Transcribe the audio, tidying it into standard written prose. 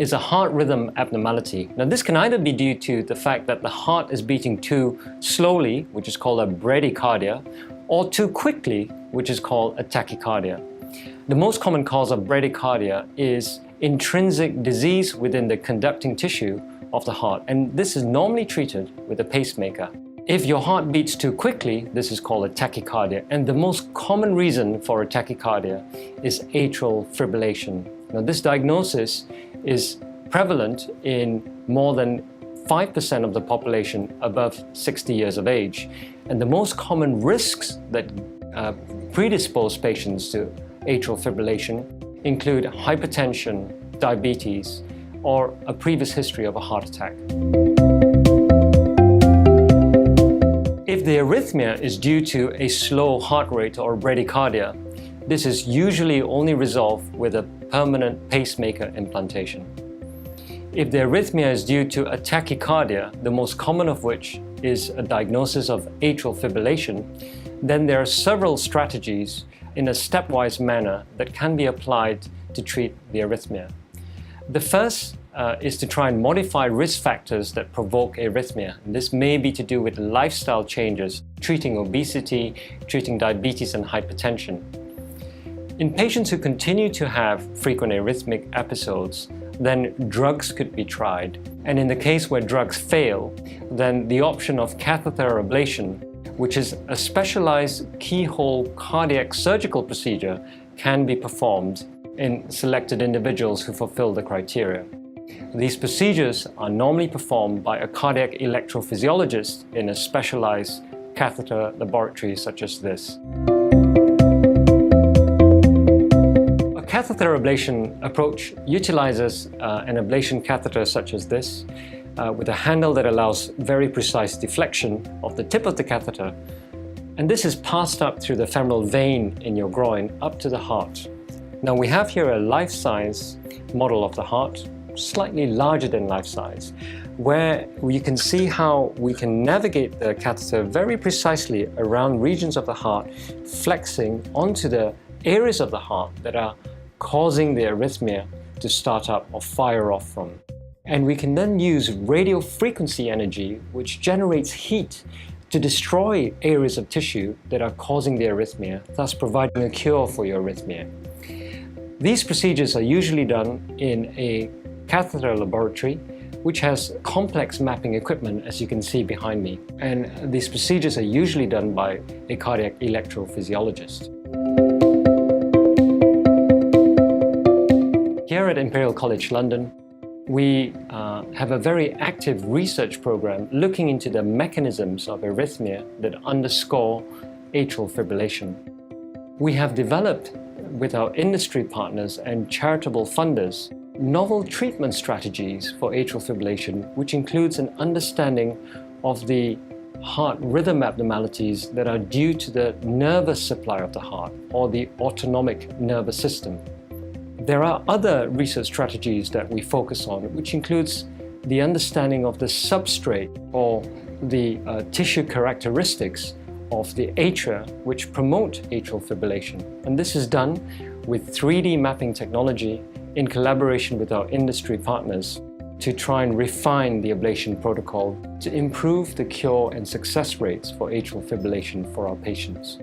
is a heart rhythm abnormality. Now, this can either be due to the fact that the heart is beating too slowly, which is called a bradycardia, or too quickly, which is called a tachycardia. The most common cause of bradycardia is intrinsic disease within the conducting tissue of the heart, and this is normally treated with a pacemaker. If your heart beats too quickly, this is called a tachycardia, and the most common reason for a tachycardia is atrial fibrillation. Now, this diagnosis is prevalent in more than 5% of the population above 60 years of age, and the most common risks that predispose patients to atrial fibrillation include hypertension, diabetes, or a previous history of a heart attack. If the arrhythmia is due to a slow heart rate or bradycardia, this is usually only resolved with a permanent pacemaker implantation. If the arrhythmia is due to a tachycardia, the most common of which is a diagnosis of atrial fibrillation, then there are several strategies in a stepwise manner that can be applied to treat the arrhythmia. The first is to try and modify risk factors that provoke arrhythmia. And this may be to do with lifestyle changes, treating obesity, treating diabetes and hypertension. In patients who continue to have frequent arrhythmic episodes, then drugs could be tried. And in the case where drugs fail, then the option of catheter ablation, which is a specialized keyhole cardiac surgical procedure, can be performed in selected individuals who fulfill the criteria. These procedures are normally performed by a cardiac electrophysiologist in a specialized catheter laboratory such as this. A catheter ablation approach utilizes an ablation catheter such as this, with a handle that allows very precise deflection of the tip of the catheter, and this is passed up through the femoral vein in your groin up to the heart. Now, we have here a life-size model of the heart, slightly larger than life-size, where you can see how we can navigate the catheter very precisely around regions of the heart, flexing onto the areas of the heart that are causing the arrhythmia to start up or fire off from. And we can then use radio frequency energy, which generates heat, to destroy areas of tissue that are causing the arrhythmia, thus providing a cure for your arrhythmia. These procedures are usually done in a catheter laboratory, which has complex mapping equipment, as you can see behind me. And these procedures are usually done by a cardiac electrophysiologist. Here at Imperial College London, we have a very active research program looking into the mechanisms of arrhythmia that underscore atrial fibrillation. We have developed, with our industry partners and charitable funders, novel treatment strategies for atrial fibrillation, which includes an understanding of the heart rhythm abnormalities that are due to the nervous supply of the heart, or the autonomic nervous system. There are other research strategies that we focus on, which includes the understanding of the substrate or the tissue characteristics of the atria which promote atrial fibrillation. And this is done with 3D mapping technology in collaboration with our industry partners to try and refine the ablation protocol to improve the cure and success rates for atrial fibrillation for our patients.